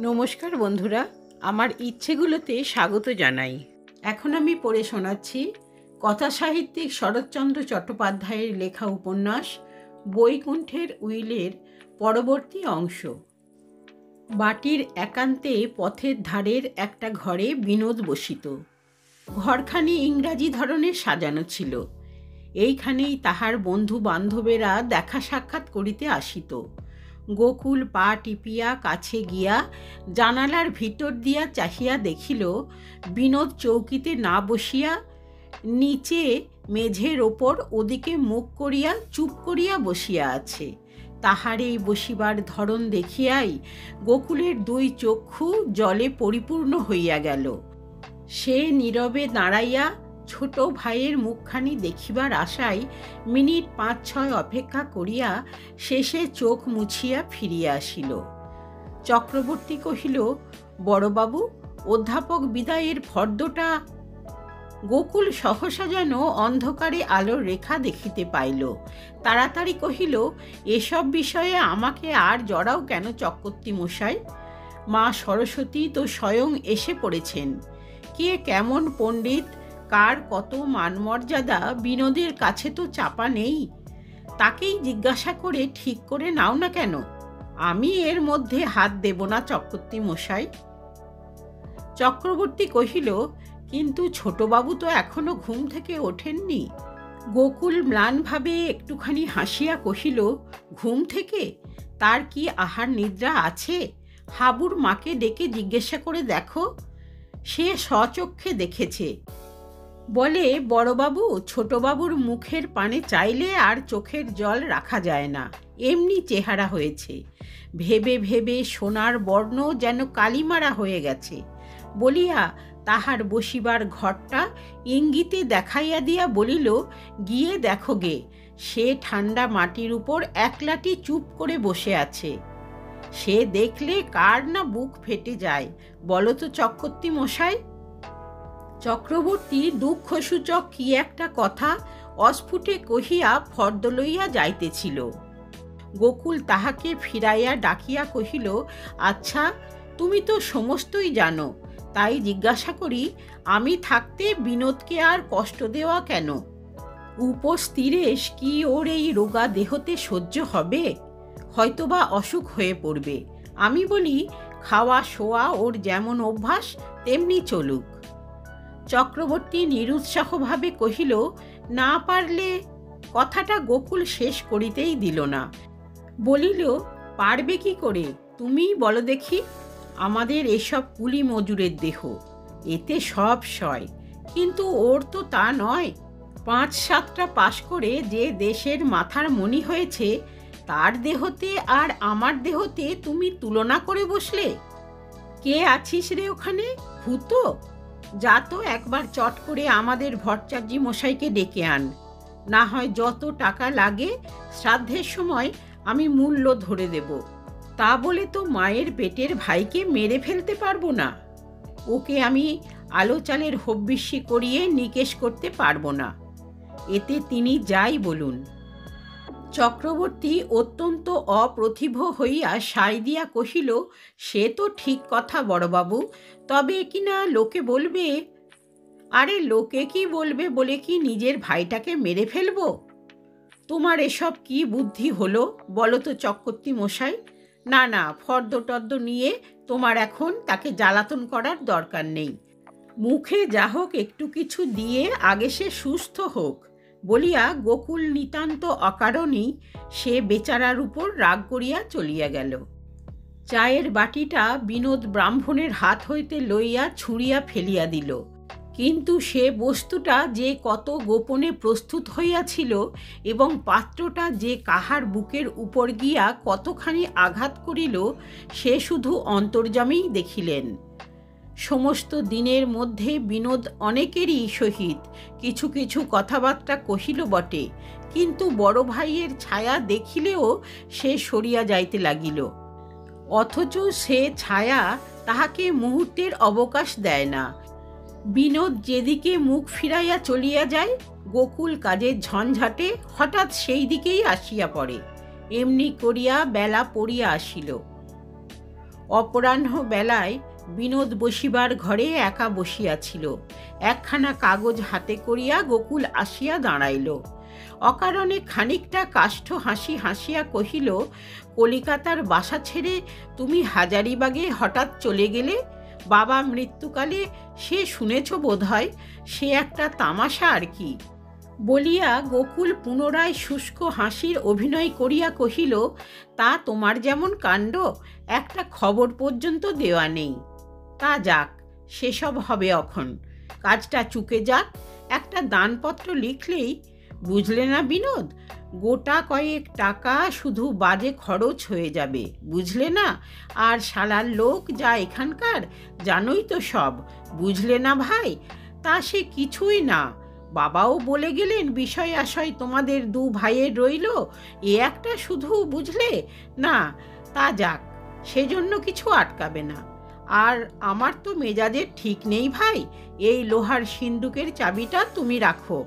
নমস্কার বন্ধুরা, আমার ইচ্ছেগুলোতে স্বাগত জানাই। এখন আমি পড়ে শোনাচ্ছি কথাসাহিত্যিক শরৎচন্দ্র চট্টোপাধ্যায়ের লেখা উপন্যাস বৈকুণ্ঠের উইলের পরবর্তী অংশ। বাটির একান্তে পথের ধারের একটা ঘরে বিনোদ বসিত। ঘরখানি ইংরাজি ধরনের সাজানো ছিল। এইখানেই তাহার বন্ধু বান্ধবেরা দেখা সাক্ষাৎ করিতে আসিত। গোকুল পা টিপিয়া কাছে গিয়া জানালার ভিতর দিয়া চাহিয়া দেখিল বিনোদ চৌকিতে না বসিয়া নিচে মেঝের ওপর ওদিকে মুখ করিয়া চুপ করিয়া বসিয়া আছে। তাহার এই বসিবার ধরন দেখিয়াই গোকুলের দুই চক্ষু জলে পরিপূর্ণ হইয়া গেল। সে নীরবে দাঁড়াইয়া ছোট ভাইয়ের মুখখানি দেখিবার আশায় মিনিট ৫-৬ অপেক্ষা করিয়া শেষে চোখ মুছিয়া ফিরিয়া আসিল। চক্রবর্তী কহিল, বড়বাবু, অধ্যাপক বিদায়ের ফর্দটা। গোকুল সহসা যেন অন্ধকারে আলোর রেখা দেখিতে পাইল। তাড়াতাড়ি কহিল, এসব বিষয়ে আমাকে আর জড়াও কেন চক্রবর্তী মশাই? মা সরস্বতী তো স্বয়ং এসে পড়েছেন। কে কেমন পণ্ডিত, কার কত মানমর্যাদা বিনোদের কাছে তো চাপা নেই। তাকেই জিজ্ঞাসা করে ঠিক করে নাও না কেন? আমি এর মধ্যে হাত দেব না চক্রবর্তী মশাই। চক্রবর্তী কহিল, কিন্তু ছোটবাবু তো এখনো ঘুম থেকে ওঠেননি। গোকুল ম্লানভাবে একটুখানি হাসিয়া কহিল, ঘুম থেকে? তার কি আহার নিদ্রা আছে? হাবুর মাকে ডেকে জিজ্ঞাসা করে দেখো, সে স্বচক্ষে দেখেছে। বলে, বড়বাবু, ছোটবাবুর মুখের পানে চাইলে আর চোখের জল রাখা যায় না, এমনি চেহারা হয়েছে। ভেবে ভেবে সোনার বর্ণ যেন কালিমারা হয়ে গেছে। বলিয়া তাহার বসিবার ঘরটা ইঙ্গিতে দেখাইয়া দিয়া বলিল, গিয়ে দেখো গে, সে ঠান্ডা মাটির উপর একলাটি চুপ করে বসে আছে। সে দেখলে কার না বুক ফেটে যায়, বলো তো চক্রবর্তী মশাই। চক্রবর্তী দুঃখসূচক কি একটা কথা অস্ফুটে কহিয়া ফর্দ লইয়া যাইতেছিল। গোকুল তাহাকে ফিরাইয়া ডাকিয়া কহিল, আচ্ছা, তুমি তো সমস্তই জানো, তাই জিজ্ঞাসা করি, আমি থাকতে বিনোদকে আর কষ্ট দেওয়া কেন? উপস্থিরেশ কি ওর এই রোগা দেহতে সহ্য হবে? হয়তোবা অসুখ হয়ে পড়বে। আমি বলি, খাওয়া শোয়া ওর যেমন অভ্যাস তেমনি চলুক। চক্রবর্তী নিরুৎসাহভাবে কহিল, না পারলে। কথাটা গোকুল শেষ করিতেই দিল না। বলিল, পারবে কি করে? তুমিই বলো দেখি। আমাদের এসব কুলি মজুরের দেহ, এতে সব সয়, কিন্তু ওর তো তা নয়। ৫-৭টা পাশ করে যে দেশের মাথার মণি হয়েছে, তার দেহতে আর আমার দেহতে তুমি তুলনা করে বসলে। কে আছিস রে ওখানে, ভূত? যা তো একবার চট করে আমাদের ভট্টাচার্য মশাইকে ডেকে আন। না হয় যত টাকা লাগে শ্রাদ্ধের সময় আমি মূল্য ধরে দেব। তা বলে তো মায়ের পেটের ভাইকে মেরে ফেলতে পারবো না। ওকে আমি আলো চালের হব্বিষ্যি করিয়ে নিকেশ করতে পারবো না। এতে তিনি যাই বলুন। চক্রবর্তী অত্যন্ত অপ্রতিভ হইয়া সাই দিয়া কহিল, সে তো ঠিক কথা বড়বাবু, তবে কিনা লোকে বলবে। আরে লোকে কি বলবে বলে কি নিজের ভাইটাকে মেরে ফেলবো? তোমার এসব কি বুদ্ধি হলো বলো তো চক্রবর্তী মশাই? না না, ফর্দ টর্দ নিয়ে তোমার এখন তাকে জ্বালাতন করার দরকার নেই। মুখে যা হোক একটু কিছু দিয়ে আগে সে সুস্থ হোক। বলিয়া গোকুল নিতান্ত অকারণেই সে বেচারার উপর রাগ করিয়া চলিয়া গেল। চায়ের বাটিটা বিনোদ ব্রাহ্মণের হাত হইতে লইয়া ছুঁড়িয়া ফেলিয়া দিল। কিন্তু সে বস্তুটা যে কত গোপনে প্রস্তুত হইয়াছিল এবং পাত্রটা যে কাহার বুকের উপর গিয়া কতখানি আঘাত করিল, সে শুধু অন্তর্যামীই দেখিলেন। সমস্ত দিনের মধ্যে বিনোদ অনেকেরই সহিত কিছু কিছু কথাবার্তা কহিল বটে, কিন্তু বড় ভাইয়ের ছায়া দেখিলেও সে সরিয়া যাইতে লাগিল। অথচ সে ছায়া তাহাকে মুহূর্তের অবকাশ দেয় না। বিনোদ যেদিকে মুখ ফিরাইয়া চলিয়া যায়, গোকুল কাজের ঝঞ্ঝাটে হঠাৎ সেই দিকেই আসিয়া পড়ে। এমনি করিয়া বেলা পড়িয়া আসিল। অপরাহ্ন বেলায় বিনোদ বসিবার ঘরে একা বসিয়াছিল। একখানা কাগজ হাতে করিয়া গোকুল আসিয়া দাঁড়াইল। অকারণে খানিকটা কাষ্ঠ হাসি হাসিয়া কহিল, কলিকাতার বাসা ছেড়ে তুমি হাজারিবাগে হঠাৎ চলে গেলে? বাবা মৃত্যুকালে সে শুনেছ বোধ হয়, সে একটা তামাশা আর কি। বলিয়া গোকুল পুনরায় শুষ্ক হাসির অভিনয় করিয়া কহিল, তা তোমার যেমন কাণ্ড, একটা খবর পর্যন্ত দেওয়া নেই। তা যাক, সেসব হবে এখন, কাজটা চুকে যাক, একটা দানপত্র লিখলেই। বুঝলে না বিনোদ, গোটা কয়েক টাকা শুধু বাজে খরচ হয়ে যাবে, বুঝলে না? আর শালার লোক যা এখানকার, জানোই তো সব, বুঝলে না ভাই? তা সে কিছুই না, বাবাও বলে গেলেন বিষয় আশয় তোমাদের দু ভাইয়ের রইল, এ একটা শুধু, বুঝলে না? তা যাক, সেজন্য কিছু আটকাবে না। আর আমার তো মেজাজের ঠিক নেই ভাই, এই লোহার সিন্দুকের চাবিটা তুমি রাখো।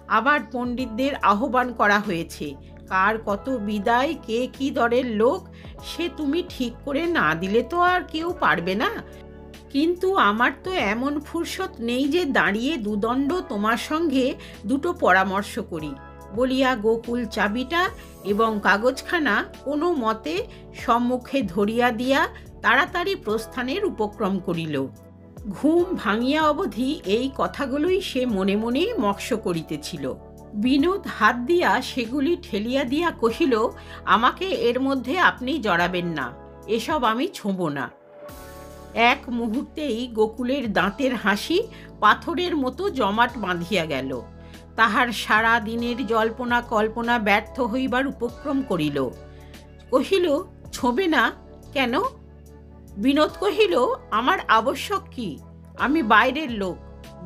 আবার পণ্ডিতদের আহ্বান করা হয়েছে, কার কত বিদায়, কে কি দরের লোক, সে তুমি ঠিক করে না দিলে তো আর কেউ পারবে না। কিন্তু আমার তো এমন ফুরসত নেই যে দাঁড়িয়ে দুদণ্ড তোমার সঙ্গে দুটো পরামর্শ করি। বলিয়া গোকুল চাবিটা এবং কাগজখানা কোনো মতে সম্মুখে ধরিয়া দিয়া তাড়াতাড়ি প্রস্থানের উপক্রম করিল। ঘুম ভাঙিয়া অবধি এই কথাগুলোই সে মনে মনে মক্ষ করিতেছিল। বিনোদ হাত দিয়া সেগুলি ঠেলিয়া দিয়া কহিল, আমাকে এর মধ্যে আপনি জড়াবেন না, এসব আমি ছোঁব না। এক মুহূর্তেই গোকুলের দাঁতের হাসি পাথরের মতো জমাট বাঁধিয়া গেল। তাহার সারা দিনের জল্পনা কল্পনা ব্যর্থ হইবার উপক্রম করিল। কহিল, ছোঁবে না কেন? বিনোদ কহিল, আমার আবশ্যক কি? আমি বাইরের লোক,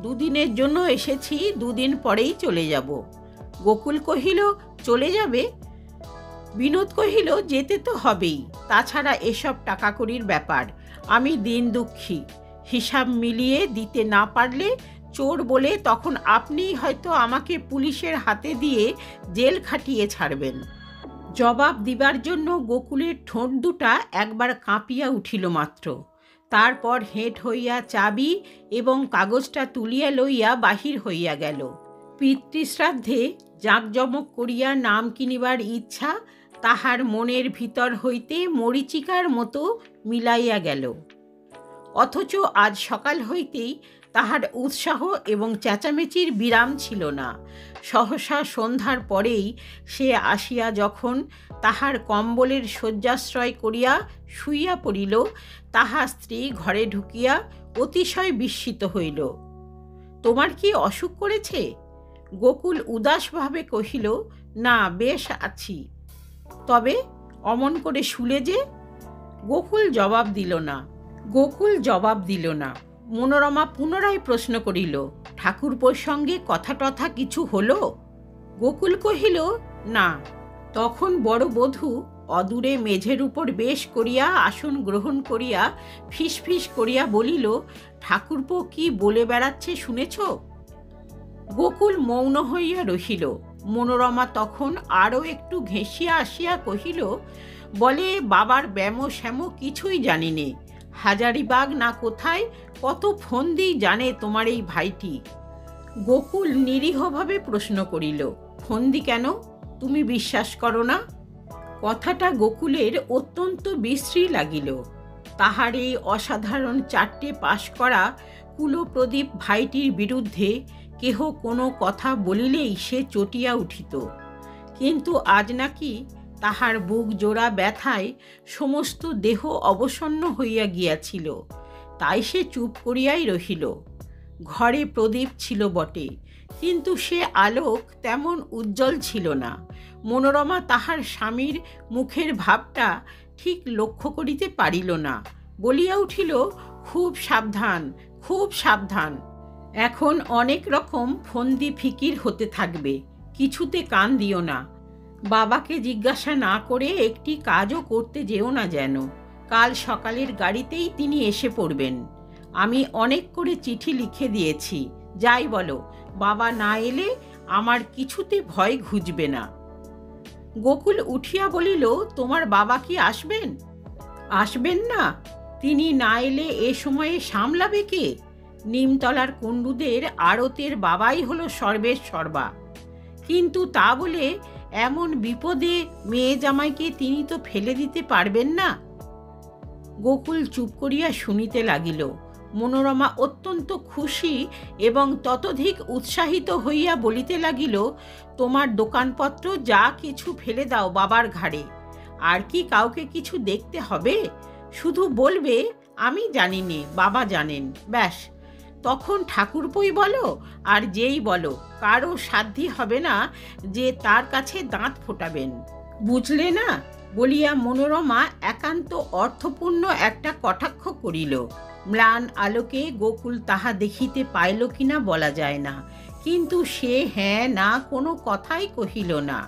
দুদিনের জন্য এসেছি, দুদিন পরেই চলে যাব। গোকুল কহিল, চলে যাবে? বিনোদ কহিল, যেতে তো হবেই, তাছাড়া এসব টাকা কড়ির ব্যাপার, আমি দিন দুঃখী, হিসাব মিলিয়ে দিতে না পারলে চোর বলে তখন আপনিই হয়তো আমাকে পুলিশের হাতে দিয়ে জেল খাটিয়ে ছাড়বেন। জবাব দিবার জন্য গোকুলের ঠোঁট দুটা একবার কাঁপিয়া উঠিল মাত্র। তারপর হেঁট হইয়া চাবি এবং কাগজটা তুলিয়া লইয়া বাহির হইয়া গেল। পিতৃশ্রাদ্ধে জাঁকজমক করিয়া নাম কিনিবার ইচ্ছা তাহার মনের ভিতর হইতে মরীচিকার মতো মিলাইয়া গেল। অথচ আজ সকাল হইতেই তাহার উৎসাহ এবং চেঁচামেচির বিরাম ছিল না। সহসা সন্ধ্যার পরেই সে আসিয়া যখন তাহার কম্বলের শয্যাশ্রয় করিয়া শুইয়া পড়িল, তাহার স্ত্রী ঘরে ঢুকিয়া অতিশয় বিস্মিত হইল। তোমার কি অসুখ করেছে? গোকুল উদাসভাবে কহিল, না, বেশ আছি। তবে অমন করে শুলে যে? গোকুল জবাব দিল না। মনোরমা পুনরায় প্রশ্ন করিল, ঠাকুরপোর সঙ্গে কথা টথা কিছু হলো? গোকুল কহিল, না। তখন বড় বধূ অদূরে মেঝের উপর বেশ করিয়া আসন গ্রহণ করিয়া ফিসফিস করিয়া বলিল, ঠাকুরপো কি বলে বেড়াচ্ছে শুনেছ? গোকুল মৌন হইয়া রহিল। মনোরমা তখন আরও একটু ঘেঁষিয়া আসিয়া কহিল, বলে বাবার ব্যামো শ্যামো কিছুই জানি নে, হাজারিবাগ না কোথায় কত ফন্দি জানে তোমার এই ভাইটি। গোকুল নিরীহভাবে প্রশ্ন করিল, ফন্দি কেন? তুমি বিশ্বাস করো না? কথাটা গোকুলের অত্যন্ত বিশ্রী লাগিল। তাহার এই অসাধারণ 4টে পাশ করা কুলপ্রদীপ ভাইটির বিরুদ্ধে কেহ কোনো কথা বলিলেই সে চটিয়া উঠিত। কিন্তু আজ নাকি তাহার বুক জোড়া ব্যথায় সমস্ত দেহ অবসন্ন হইয়া গিয়াছিল, তাই সে চুপ করিয়াই রহিল। ঘরে প্রদীপ ছিল বটে, কিন্তু সে আলোক তেমন উজ্জ্বল ছিল না। মনোরমা তাহার স্বামীর মুখের ভাবটা ঠিক লক্ষ্য করিতে পারিল না। বলিয়া উঠিল, খুব সাবধান, খুব সাবধান। এখন অনেক রকম ফন্দি ফিকির হতে থাকবে, কিছুতে কান দিও না। বাবাকে জিজ্ঞাসা না করে একটি কাজও করতে যেও না যেন। কাল সকালের গাড়িতেই তিনি এসে পড়বেন। আমি অনেক করে চিঠি লিখে দিয়েছি, যাই বলো, বাবা না এলে আমার কিছুতে ভয় ঘুচবে না। গোকুল উঠিয়া বলিল, তোমার বাবা কি আসবেন? আসবেন না? তিনি না এলে এ সময়ে সামলাবে কে? নিমতলার কুণ্ডুদের আড়তের বাবাই হলো সর্বের সর্বা। কিন্তু তা বলে এমন বিপদে মেয়ে জামাইকে তিনি তো ফেলে দিতে পারবেন না। গোকুল চুপ করিয়া শুনিতে লাগিল। মনোরমা অত্যন্ত খুশি এবং ততোধিক উৎসাহিত হইয়া বলিতে লাগিল, তোমার দোকানপত্র যা কিছু ফেলে দাও বাবার ঘাড়ে। আর কি কাউকে কিছু দেখতে হবে? শুধু বলবে আমি জানি নে, বাবা জানেন, ব্যাস। তখন ঠাকুরপোই বলো আর যেই বলো, কারো সাধ্যি হবে না যে তার কাছে দাঁত ফোটাবেন। বুঝলে না? বলিয়া মনোরমা একান্ত অর্থপূর্ণ একটা কটাক্ষ করিল। ম্লান আলোকে গোকুল তাহা দেখিতে পাইল কিনা বলা যায় না, কিন্তু সে হ্যাঁ না কোনো কথাই কহিল না।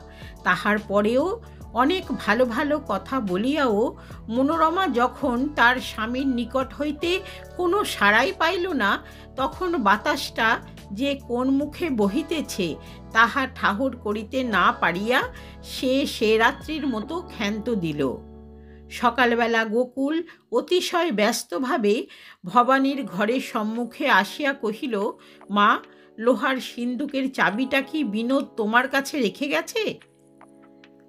তাহার পরেও অনেক ভালো ভালো কথা বলিয়াও মনোরমা যখন তার স্বামীর নিকট হইতে কোনো সাড়াই পাইল না, তখন বাতাসটা যে কোন মুখে বহিতেছে তাহা ঠাহর করিতে না পারিয়া সে রাত্রির মতো ক্ষান্ত দিল। সকালবেলা গোকুল অতিশয় ব্যস্তভাবে ভবানীর ঘরের সম্মুখে আসিয়া কহিল, মা, লোহার সিন্দুকের চাবিটা কি বিনোদ তোমার কাছে রেখে গেছে?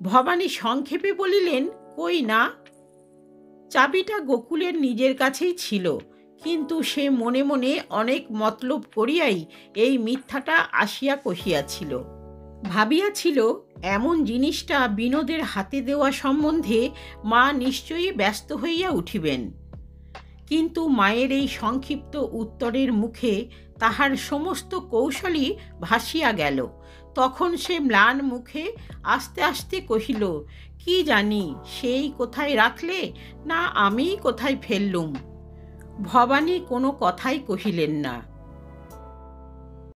ভবানী সংক্ষেপে বলিলেন, কই না। চাবিটা গোকুলের নিজের কাছেই ছিল, কিন্তু সে মনে মনে অনেক মতলব করিয়াই এই মিথ্যাটা আসিয়া কহিয়াছিল। ভাবিয়াছিল এমন জিনিসটা বিনোদের হাতে দেওয়া সম্বন্ধে মা নিশ্চয়ই ব্যস্ত হইয়া উঠিবেন। কিন্তু মায়ের এই সংক্ষিপ্ত উত্তরের মুখে তাহার সমস্ত কৌশলই ভাসিয়া গেল। তখন সে ম্লান মুখে আস্তে আস্তে কহিল, কি জানি সেই কোথায় রাখলে না আমিই কোথায় ফেললুম। ভবানী কোনো কথাই কহিলেন না।